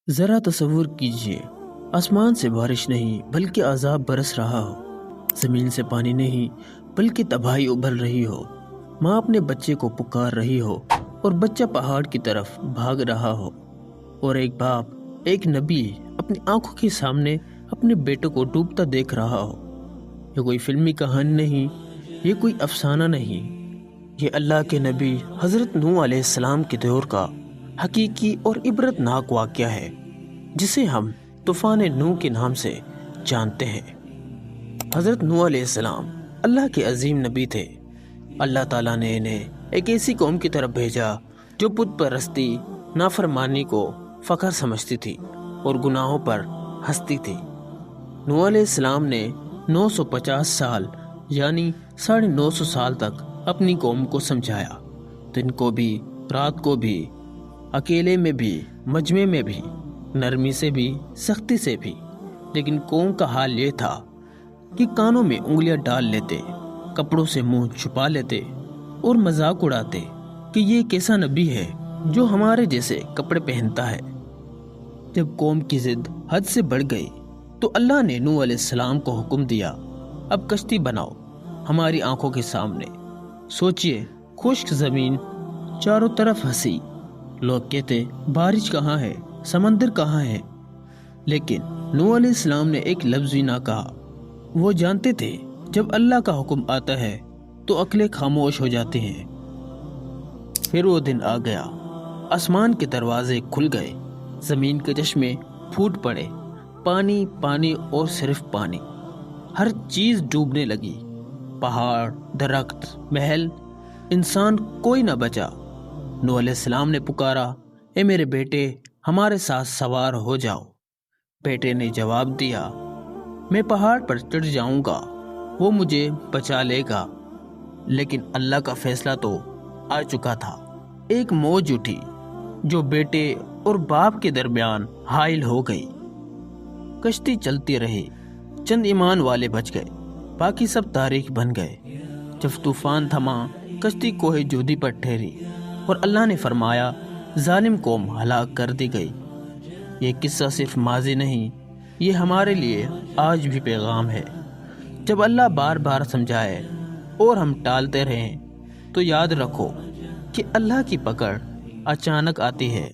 ذرا تصور کیجئے، آسمان سے بارش نہیں بلکہ عذاب برس رہا ہو، زمین سے پانی نہیں بلکہ تباہی ابھر رہی ہو، ماں اپنے بچے کو پکار رہی ہو اور بچہ پہاڑ کی طرف بھاگ رہا ہو، اور ایک باپ، ایک نبی اپنی آنکھوں کے سامنے اپنے بیٹے کو ڈوبتا دیکھ رہا ہو۔ یہ کوئی فلمی کہانی نہیں، یہ کوئی افسانہ نہیں، یہ اللہ کے نبی حضرت نوح علیہ السلام کے دور کا حقیقی اور عبرت ناک واقعہ ہے، جسے ہم طوفان نوح کے نام سے جانتے ہیں۔ حضرت نوح علیہ السلام اللہ کے عظیم نبی تھے۔ اللہ تعالیٰ نے انہیں ایک ایسی قوم کی طرف بھیجا جو بت پرستی، نافرمانی کو فخر سمجھتی تھی اور گناہوں پر ہنستی تھی۔ نوح علیہ السلام نے 950 سال یعنی 950 سال تک اپنی قوم کو سمجھایا، دن کو بھی رات کو بھی، اکیلے میں بھی مجمع میں بھی، نرمی سے بھی سختی سے بھی، لیکن قوم کا حال یہ تھا کہ کانوں میں انگلیاں ڈال لیتے، کپڑوں سے منہ چھپا لیتے اور مذاق اڑاتے کہ یہ کیسا نبی ہے جو ہمارے جیسے کپڑے پہنتا ہے۔ جب قوم کی ضد حد سے بڑھ گئی تو اللہ نے نوح علیہ السلام کو حکم دیا، اب کشتی بناؤ ہماری آنکھوں کے سامنے۔ سوچئے، خشک زمین، چاروں طرف ہنسی، لوگ کہتے بارش کہاں ہے، سمندر کہاں ہے، لیکن نوح علیہ السلام نے ایک لفظ بھی نہ کہا۔ وہ جانتے تھے جب اللہ کا حکم آتا ہے تو عقلیں خاموش ہو جاتی ہیں۔ پھر وہ دن آ گیا، آسمان کے دروازے کھل گئے، زمین کے چشمے پھوٹ پڑے، پانی پانی اور صرف پانی، ہر چیز ڈوبنے لگی، پہاڑ، درخت، محل، انسان، کوئی نہ بچا۔ نوح علیہ السلام نے پکارا، اے میرے بیٹے، ہمارے ساتھ سوار ہو جاؤ۔ بیٹے نے جواب دیا، میں پہاڑ پر چڑھ جاؤں گا، وہ مجھے بچا لے گا۔ لیکن اللہ کا فیصلہ تو آ چکا تھا۔ ایک موج اٹھی جو بیٹے اور باپ کے درمیان حائل ہو گئی۔ کشتی چلتی رہی، چند ایمان والے بچ گئے، باقی سب تاریخ بن گئے۔ جب طوفان تھما، کشتی کوہ جودی پر ٹھہری اور اللہ نے فرمایا، ظالم قوم ہلاک کر دی گئی۔ یہ قصہ صرف ماضی نہیں، یہ ہمارے لیے آج بھی پیغام ہے۔ جب اللہ بار بار سمجھائے اور ہم ٹالتے رہیں تو یاد رکھو کہ اللہ کی پکڑ اچانک آتی ہے،